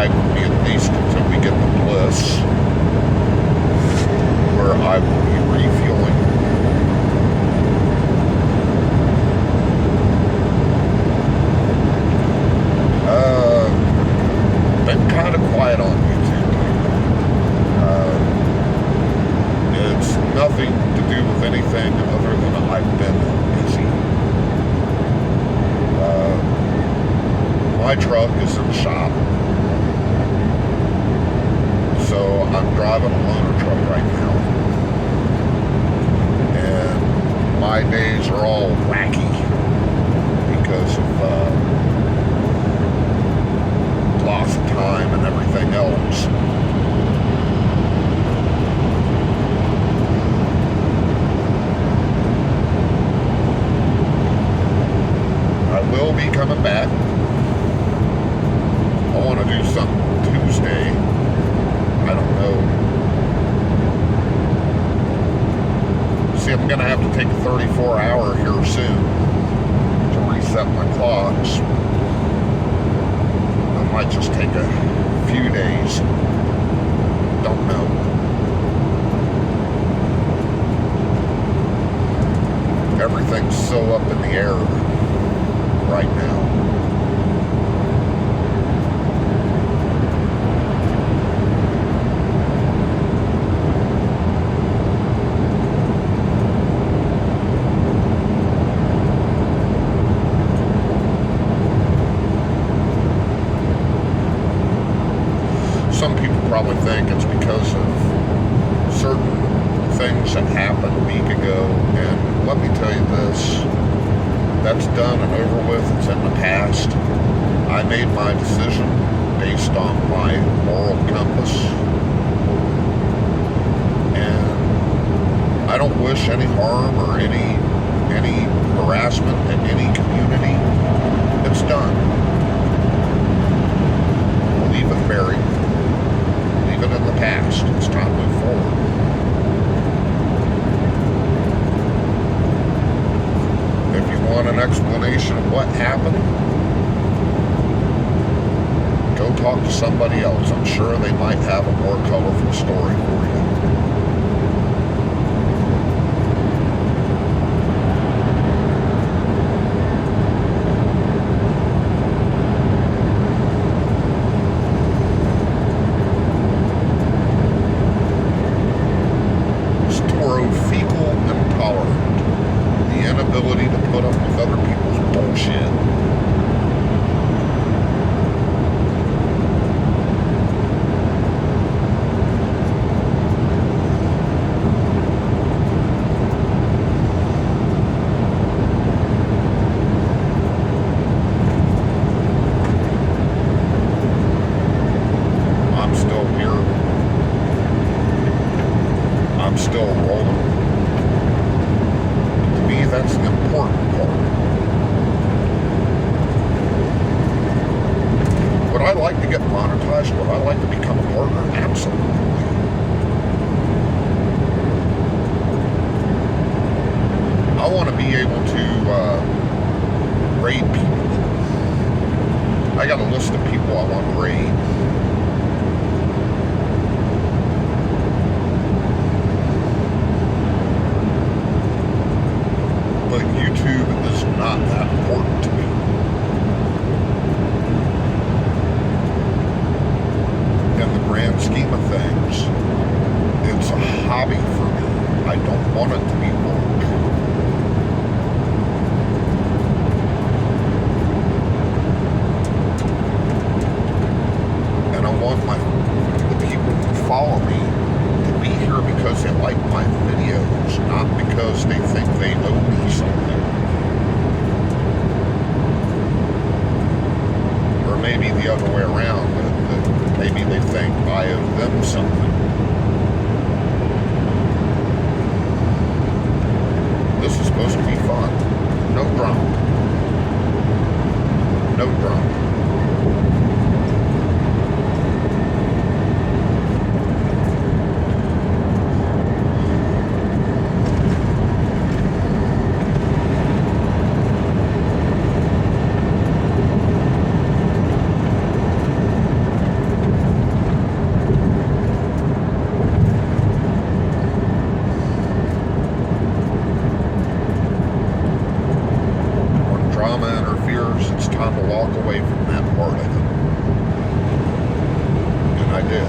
ride with me at least until we get the Bliss, where I will be refueling. Been kind of quiet on YouTube. It's nothing to do with anything other than I've been busy. My truck is in the shop, so I'm driving a loaner truck right now, and my days are all wacky because of loss of time and everything else. I will be coming back. I want to do something Tuesday. I don't know. See, I'm going to have to take a 34-hour here soon to reset my clocks. I might just take a few days. Don't know. Everything's so up in the air right now. Some people probably think it's because of certain things that happened a week ago, and let me tell you this, that's done and over with. It's in the past. I made my decision based on my moral compass, and I don't wish any harm or any harassment in any community. It's done. Leave it buried. Leave it in the past. It's time to move forward. If you want an explanation of what happened, go talk to somebody else. I'm sure they might have a more colorful story for you. Inability to put up with other people's bullshit. I'm still here. I'm still rolling. That's the important part. Would I like to get monetized? Would I like to become a partner? Absolutely. I want to be able to raid people. I got a list of people I want to raid. But YouTube is not that important to me. In the grand scheme of things, it's a hobby for me. I don't want it to be work. And I want the people who follow me to be here because they like my videos, not because they think they owe me something. Or maybe the other way around, that maybe they think I owe them something. This is supposed to be fun. No drama. No drama. drama interferes, it's time to walk away from that part of it. And I did.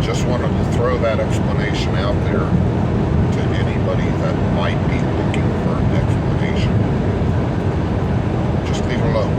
Just wanted to throw that explanation out there to anybody that might be looking for an explanation. Just leave it alone.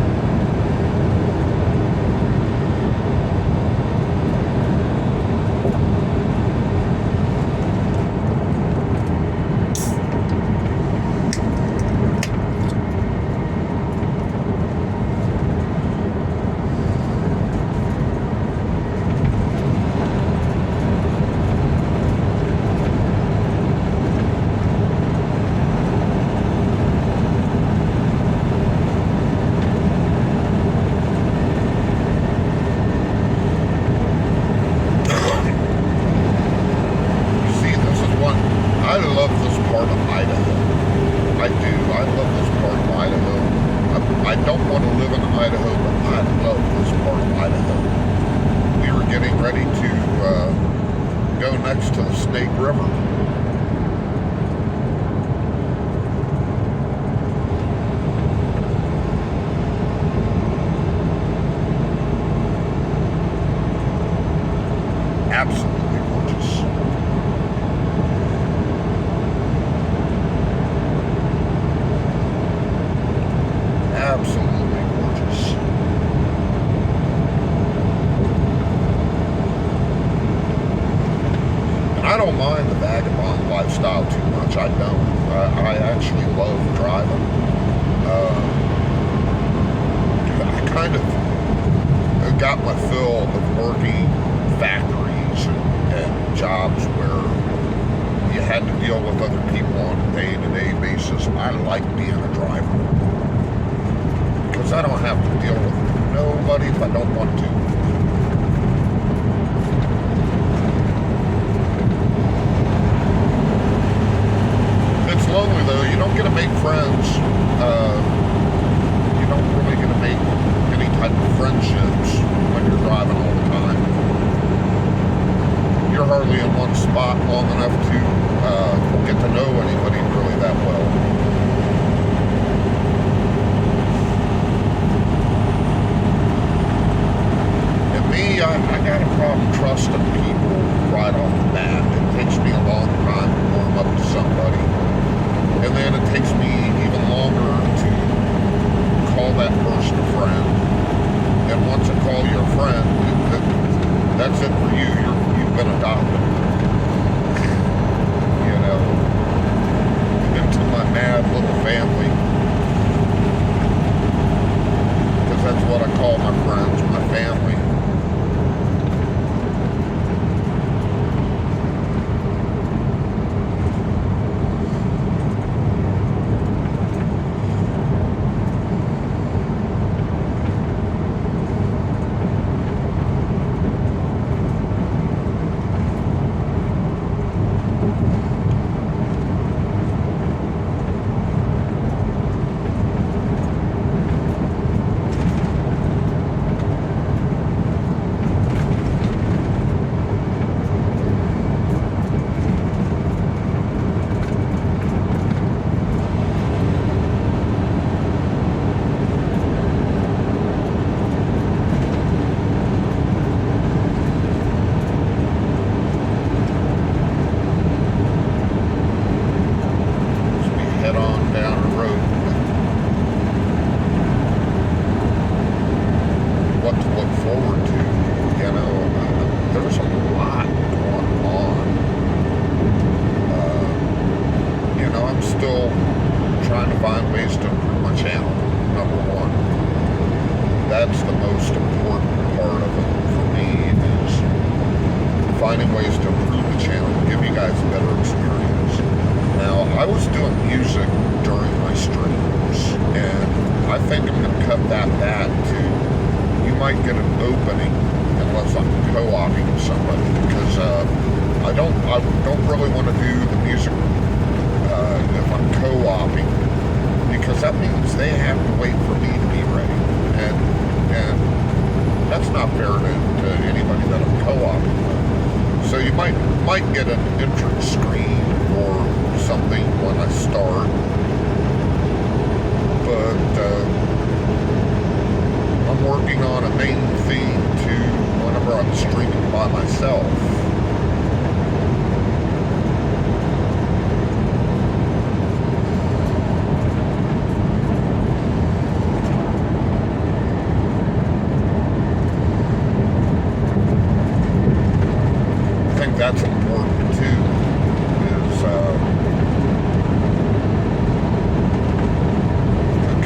Absolutely gorgeous. Absolutely gorgeous. And I don't mind the vagabond lifestyle too much. I don't. I actually love driving. I kind of got my fill of working factories and jobs where you had to deal with other people on a day-to-day basis. I like being a driver because I don't have to deal with nobody if I don't want to. It's lonely though. You don't get to make friends. You don't really get to make any type of friendships when you're driving all the time. You're hardly in one spot long enough to get to know anybody really that well. And me, I got a problem trusting people right off the bat. It takes me a long time to warm up to somebody. And then it takes me even longer to call that person a friend. And once I call you a friend, that's it for you. You've been adopted. You know, into my mad little family. Because that's what I call my friends, my family. That's the most important part of it for me, is finding ways to improve the channel, give you guys a better experience. Now, I was doing music during my streams, and I think I'm going to cut that back to, you might get an opening unless I'm co-oping with somebody, because I don't really want to do the music if I'm co-oping, because that means they have to wait for me to be ready. And that's not fair to that I'm co-oping with. So you might get an entrance screen or something when I start, but I'm working on a main theme to whenever I'm streaming by myself. That's important too, is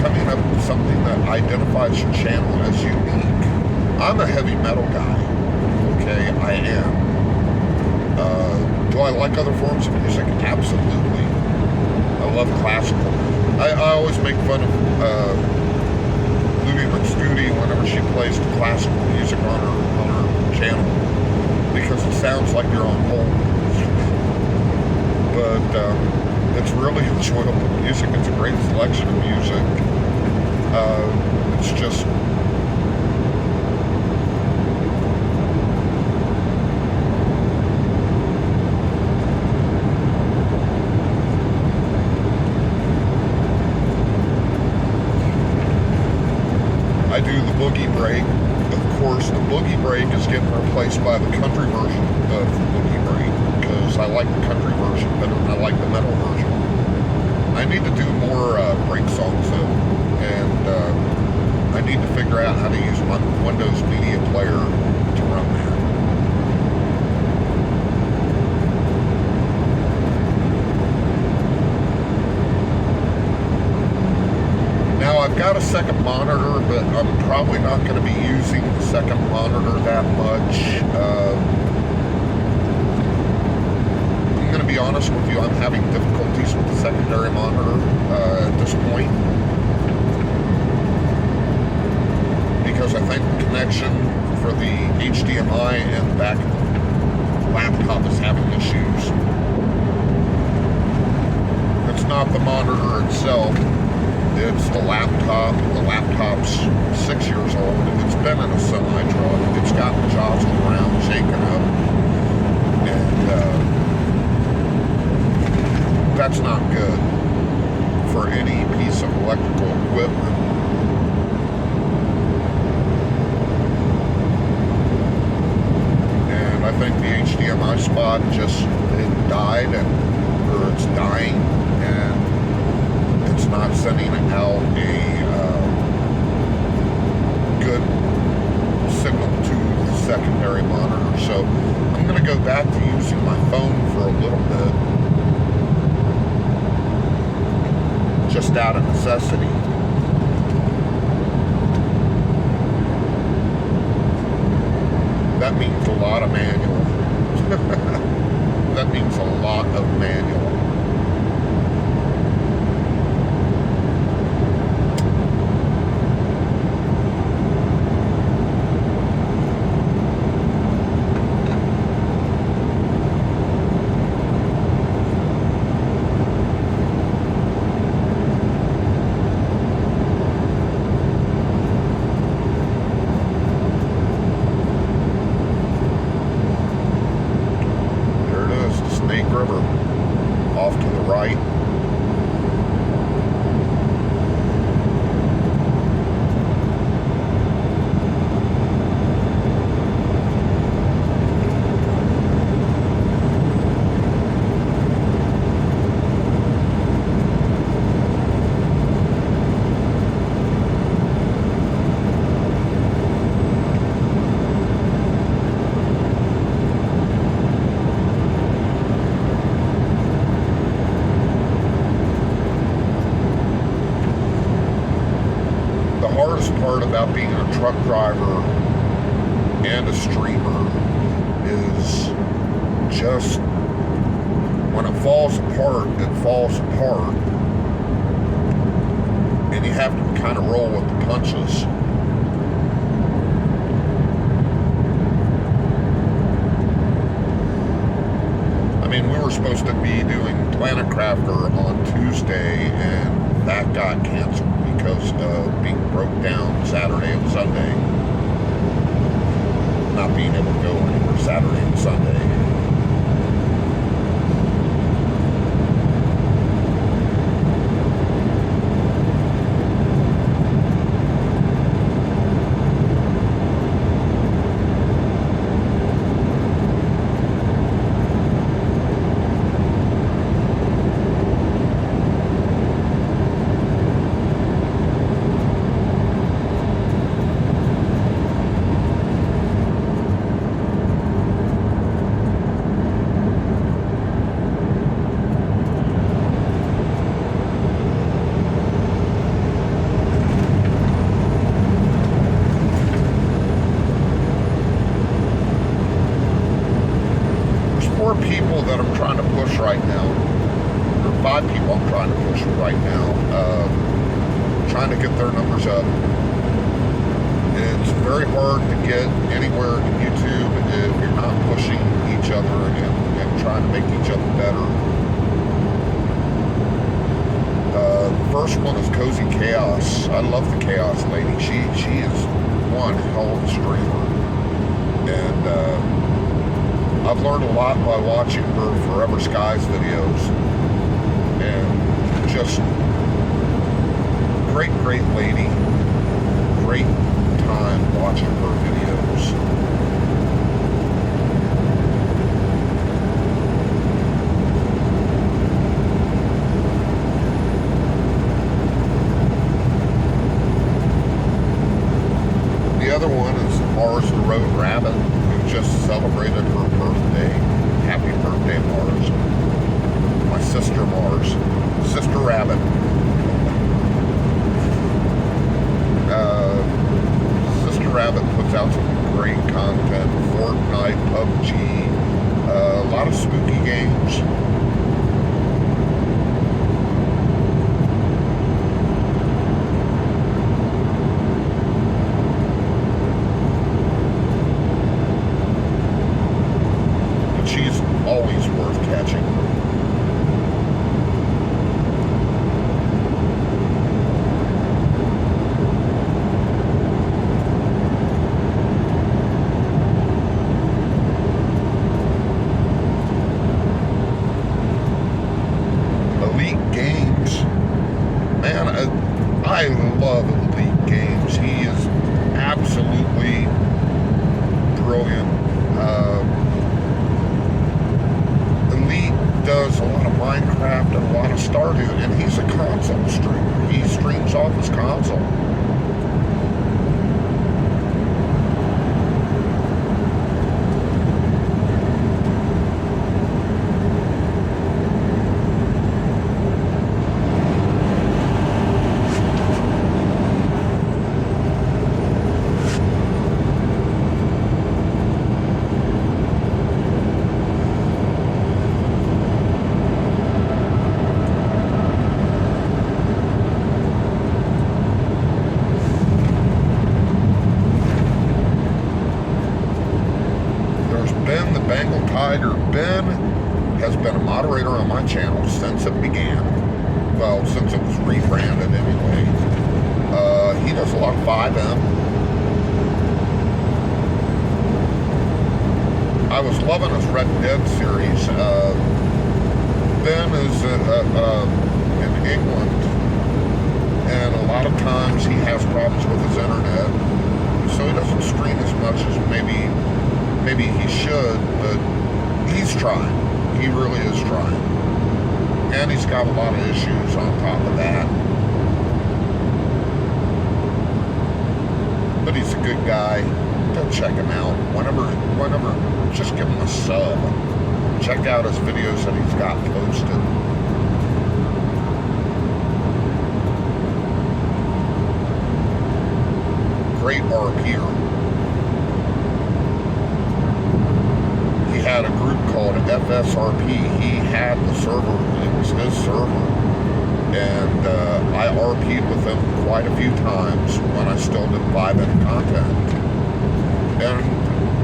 coming up with something that identifies your channel as unique. I'm a heavy metal guy, okay, I am. Do I like other forms of music? Absolutely. I love classical. I always make fun of Louie McStudy whenever she plays the classical music on her channel, because it sounds like you're on hold. But it's really enjoyable music. It's a great selection of music. It's just I do the boogie break. Of course, the boogie break is getting replaced by the country version of the boogie break, because I like the country version better than I like the metal version. I need to do more break songs though, and I need to figure out how to use my Windows Media Player to run that. Now I've got a second monitor, but I'm probably not going to be using the second monitor that much. I'm going to be honest with you, I'm having difficulties with the secondary monitor at this point, because I think the connection for the HDMI and the back of the laptop is having issues. It's not the monitor itself. It's the laptop. The laptop's 6 years old. It's been in a semi-truck. It's gotten jostled around, shaken up. And that's not good for any piece of electrical equipment. And I think the HDMI spot it died, or it's dying, and it's not sending out a good signal to the secondary monitor. So I'm going to go back to using my phone for a little bit, just out of necessity. That means a lot of manual. That means a lot of manual. River off to the right. The hardest part about being a truck driver and a streamer is just when it falls apart, and you have to kind of roll with the punches. I mean, we were supposed to be doing Planet Crafter on Tuesday, and that got canceled because of being broke down Saturday and Sunday, not being being able to go anywhere Saturday and Sunday. People that I'm trying to push right now, or 5 people I'm trying to push right now, trying to get their numbers up. It's very hard to get anywhere in YouTube if you're not pushing each other and trying to make each other better. The first one is Cozy Chaos. I love the Chaos lady. She is one hell of a streamer, and I've learned a lot by watching her Forever Skies videos, and just great lady, great time watching her videos. The other one is Mars the Road Rabbit, who just celebrated her birthday. Happy birthday, Mars. My sister Mars. Sister Rabbit. Sister Rabbit puts out some great content. Fortnite, PUBG, a lot of spooky games. She's always worth catching. Elite Games. Man, I love Elite Games. He is absolutely brilliant. Does a lot of Minecraft and a lot of Stardew, and he's a console streamer. He streams off his console. Ben has been a moderator on my channel since it began. Well, since it was rebranded anyway. He does a lot of 5M. I was loving his Red Dead series. Ben is in England, and a lot of times he has problems with his internet, so he doesn't stream as much as maybe he should, but he's trying. He really is trying. And he's got a lot of issues on top of that. But he's a good guy. Go check him out. Whenever, just give him a sub. Check out his videos that he's got posted. Great RPer. Had a group called FSRP. He had the server. It was his server. And I RP'd with him quite a few times when I still did 5M content. And,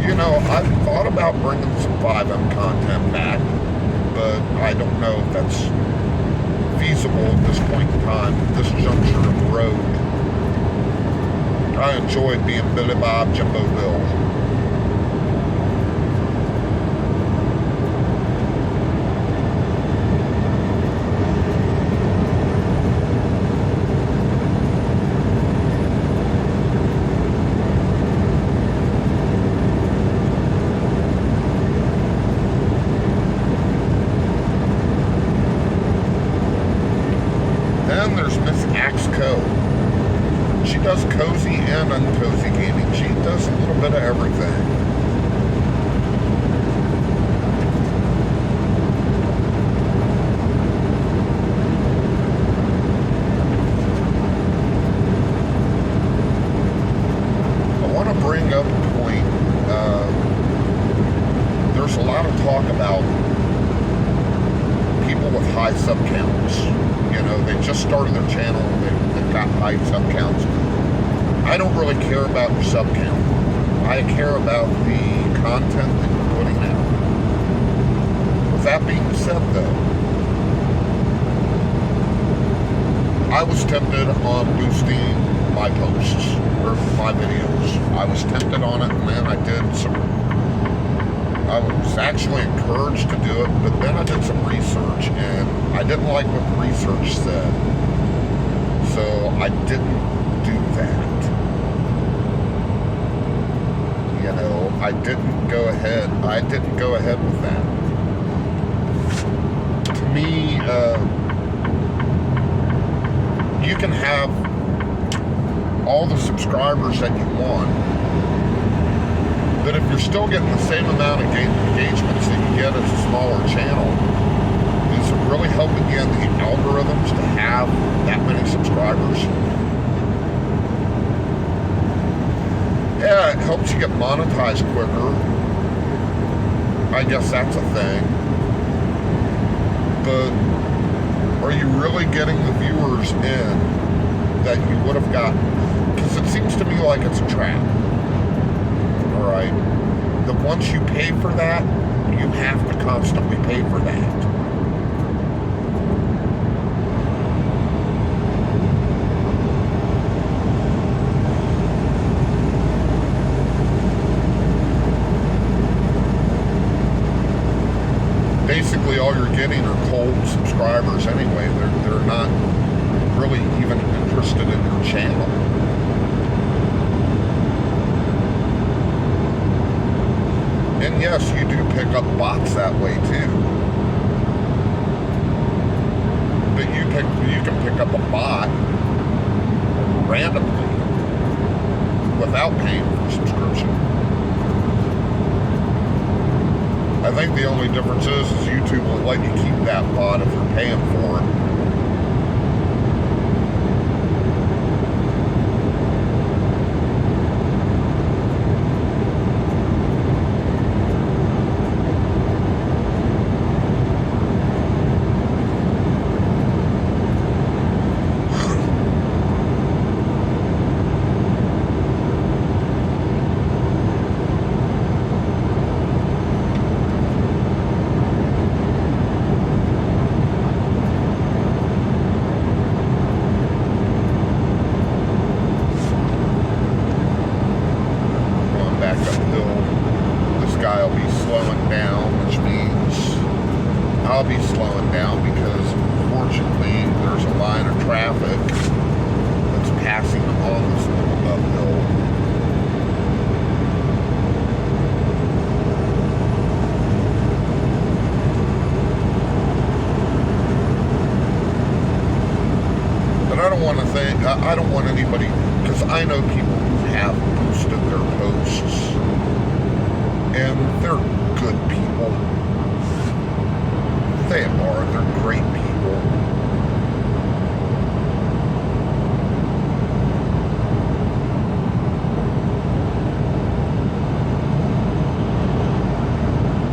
you know, I've thought about bringing some 5M content back, but I don't know if that's feasible at this point in time, at this juncture of the road. I enjoyed being Billy Bob Jimbo Bill. does cozy and uncozy gaming. She does a little bit of everything. Bring up a point. There's a lot of talk about people with high sub counts. You know, they just started their channel and they've got high sub counts. I don't really care about your sub count. I care about the content that you're putting out. With that being said, though, I was tempted on boosting my posts or my videos. I was tempted on it, and then I was actually encouraged to do it, but then I did some research, and I didn't like what the research said. So I didn't do that. You know, I didn't go ahead with that. To me, you can have all the subscribers that you want, but if you're still getting the same amount of engagements that you get as a smaller channel, is it really helping you in the algorithms to have that many subscribers? Yeah, it helps you get monetized quicker. I guess that's a thing. But are you really getting the viewers in that you would have gotten? Because it seems to me like it's a trap. Alright? That once you pay for that, you have to constantly pay for that. Basically, all you're getting are cold subscribers anyway. They're not really even interested in your channel. And yes, you do pick up bots that way too. But you can pick up a bot randomly without paying for a subscription. I think the only difference is YouTube will let you keep that bot if you're paying for it. I'll be slowing down because unfortunately there's a line of traffic that's passing on this little uphill. But I don't want anybody, because I know people who have boosted their posts and they're good people. They are. They're great people.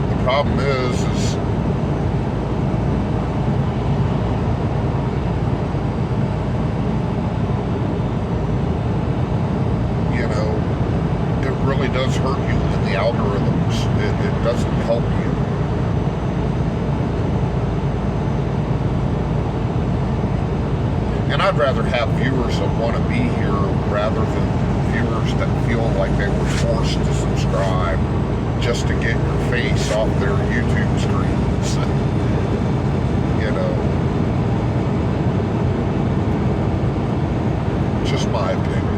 The problem is you know, it really does hurt you in the algorithms. It doesn't help you. And I'd rather have viewers that want to be here rather than viewers that feel like they were forced to subscribe just to get your face off their YouTube screens. You know. Just my opinion.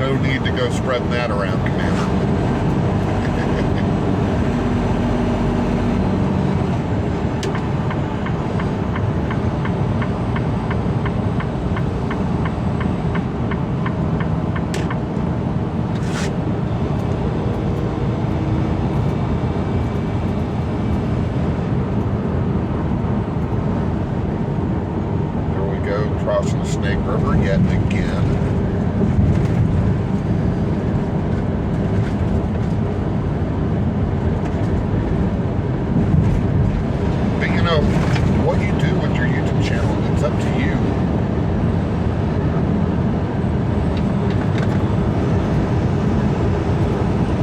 No need to go spreading that around, Commander. yet again. But you know, what you do with your YouTube channel, it's up to you.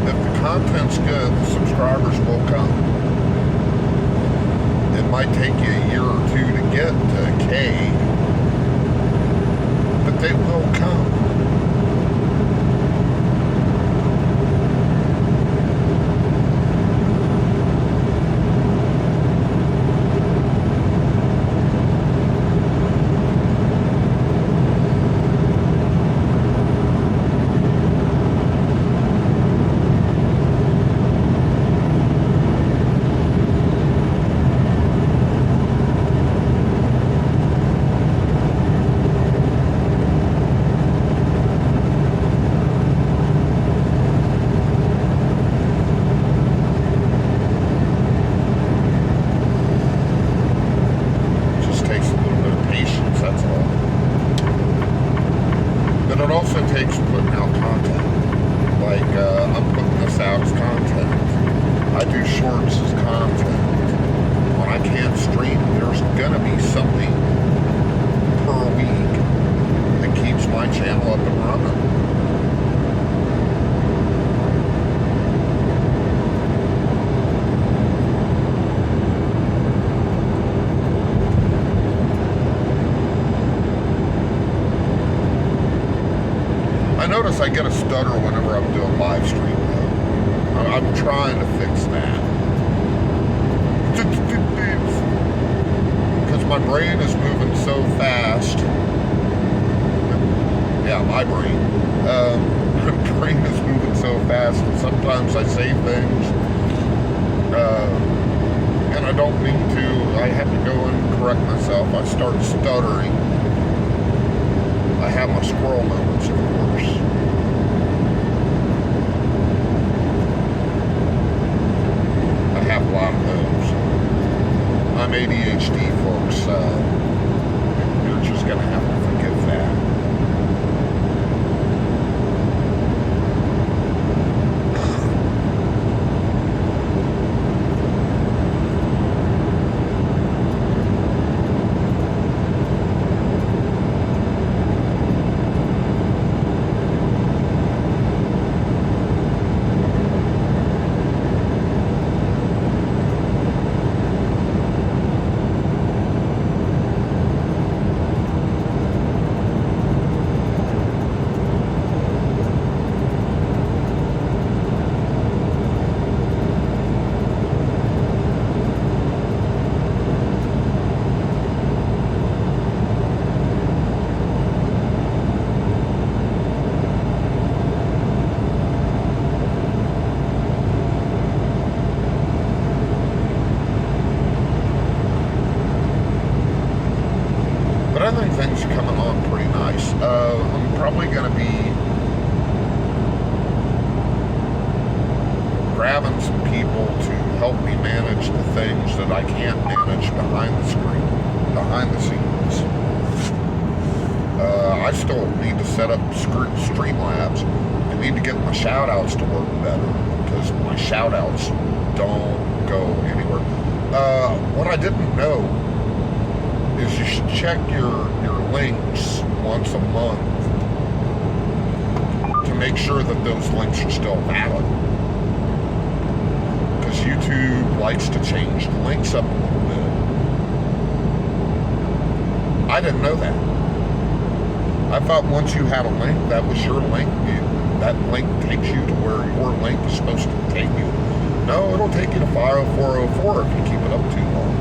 If the content's good, the subscribers will come. It might take you a year or two to get to K, but they will come. It also takes putting out content. Like, I'm putting this out as content. I do shorts as content. When I can't stream, there's gonna be something per week that keeps my channel up and running. I notice I get a stutter whenever I'm doing live stream though. I'm trying to fix that. Because my brain is moving so fast. Yeah, my brain. My brain is moving so fast and sometimes I say things and I don't mean to. I have to go and correct myself. I start stuttering. I have my squirrel moments, of course. I have a lot of those. I'm ADHD, folks. You're just going to have to forgive that. But I think things are coming along pretty nice. I'm probably going to be grabbing some people to help me manage the things that I can't manage behind the screen, behind the scenes. I still need to set up Streamlabs. I need to get my shout-outs to work better because my shout-outs don't go anywhere. What I didn't know is you should check your links once a month to make sure that those links are still valid. Because YouTube likes to change the links up a little bit. I didn't know that. I thought once you had a link, that was your link. That link takes you to where your link is supposed to take you. No, it'll take you to 50404 if you keep it up too long.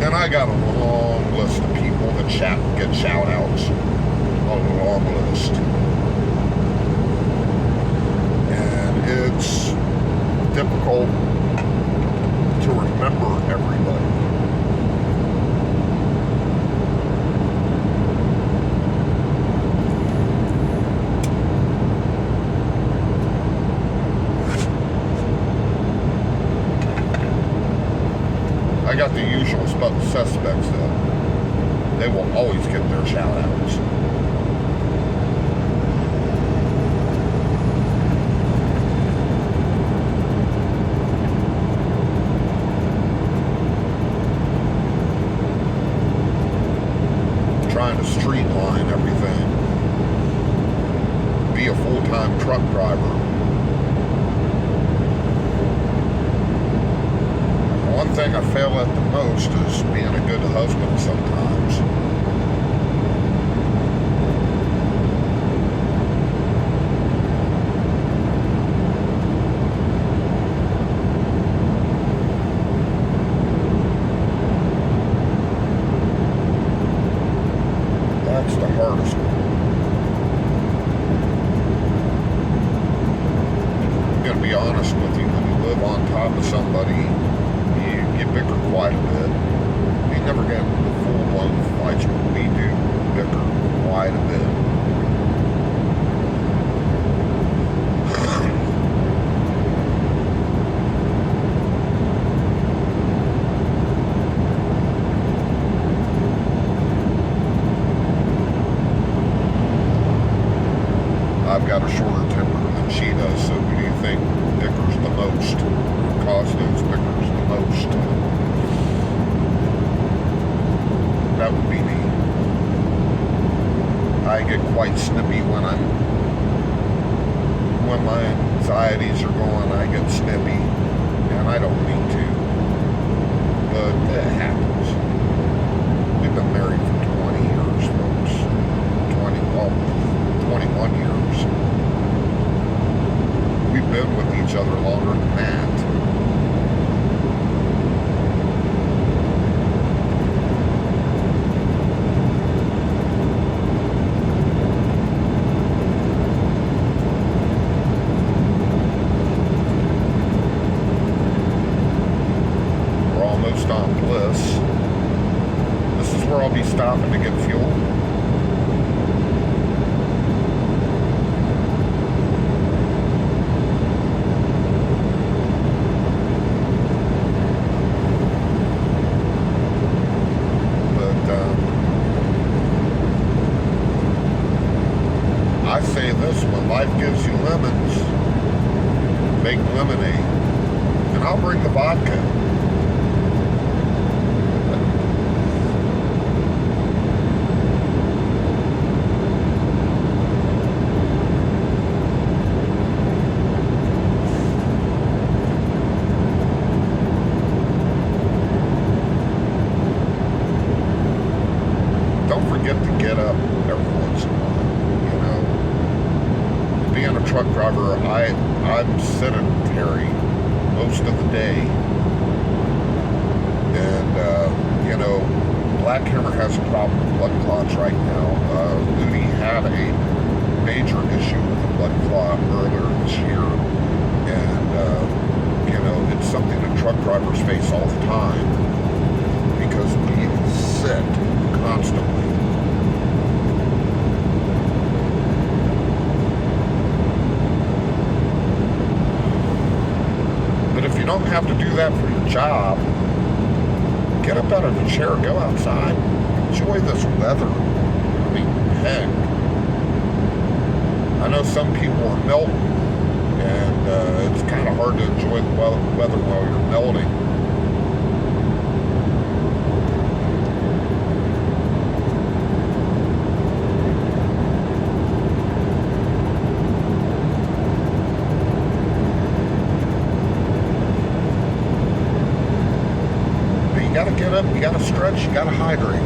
And I got a long list of people that get shout-outs. A long list. And it's difficult to remember everybody. I got the usual suspects though. they will always get their shout outs. Trying to streamline everything. Be a full-time truck driver. One thing I fail at the most is being a good husband sometimes. That's the hardest one. I'm going to be honest with you, when you live on top of somebody, you bicker quite a bit. We never get into full-blown fights, but we do bicker quite a bit. I've got a shorter temper than she does, so who do you think bickers the most? Costos bickers the most? That would be me. I get quite snippy when my anxieties are going. I get snippy, and I don't mean to, but it happens. We've been married for 20 years, folks. 21 years. We've been with each other longer than that. We're almost on Bliss. This is where I'll be stopping to get fuel. I say this, when life gives you lemons, make lemonade. And I'll bring the vodka. Don't forget to get up every once in a while. Being a truck driver, I'm sedentary most of the day, and Black Hammer has a problem with blood clots right now. Ludi had a major issue with a blood clot earlier this year, and it's something that truck drivers face all the time because we sit constantly. But if you don't have to do that for your job, get up out of the chair, go outside, enjoy this weather. I mean, heck, I know some people are melting, and it's kind of hard to enjoy the weather while you're melting. You gotta get up, you gotta stretch, you gotta hydrate.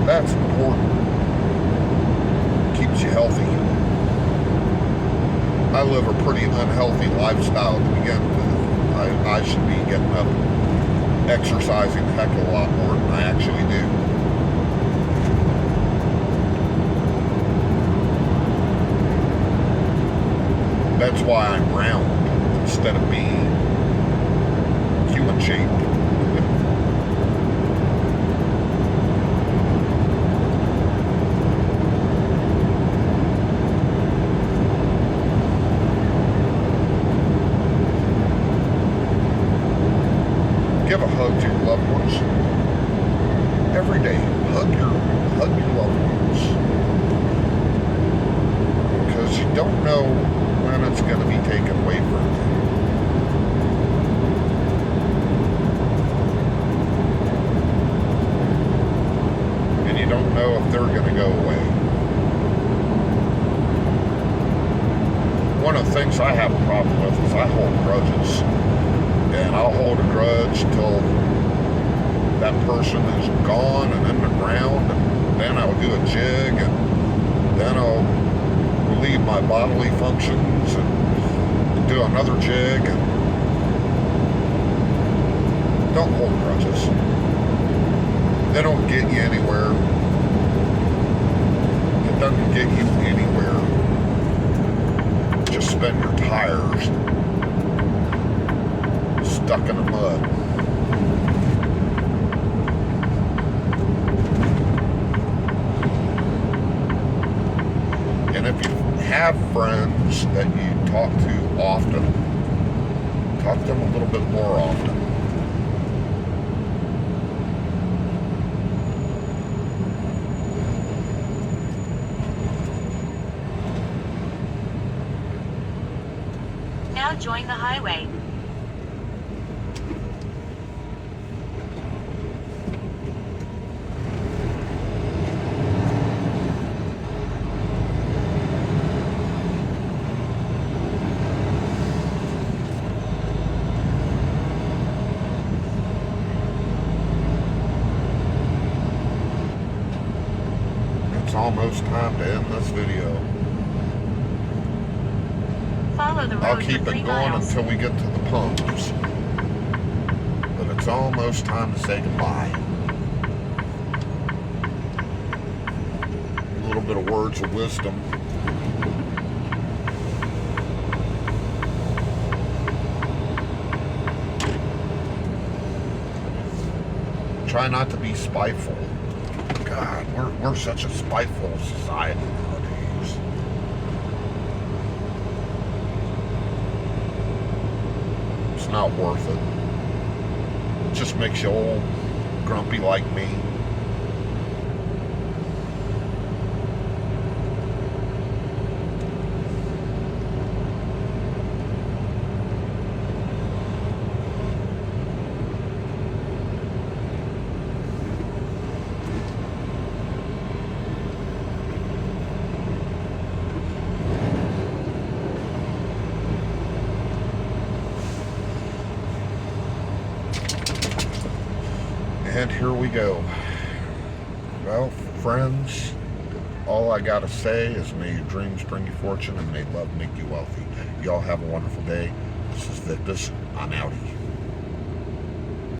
That's important. Keeps you healthy. I live a pretty unhealthy lifestyle to begin with. I should be getting up, exercising a heck of a lot more than I actually do. That's why I'm round instead of being human shaped. Give a hug to your loved ones. Every day, hug your loved ones. Because you don't know when it's going to be taken away from you. And you don't know if they're going to go away. One of the things I have a problem with is I hold grudges. And I'll hold a grudge till that person is gone and in the ground, and then I'll do a jig, and then I'll relieve my bodily functions and do another jig. And don't hold grudges. They don't get you anywhere. It doesn't get you anywhere. Just spend your tires stuck in the mud. And if you have friends that you talk to often, talk to them a little bit more often. Now join the highway. It's almost time to end this video. Follow the road I'll keep for 3 it going miles. until we get to the pumps. But it's almost time to say goodbye. A little bit of words of wisdom. Try not to be spiteful. God, we're such a spiteful society nowadays. It's not worth it. It just makes you old, grumpy like me. And here we go. Well, friends, all I gotta say is may your dreams bring you fortune and may love make you wealthy. Y'all have a wonderful day. This is Victus. I'm outie.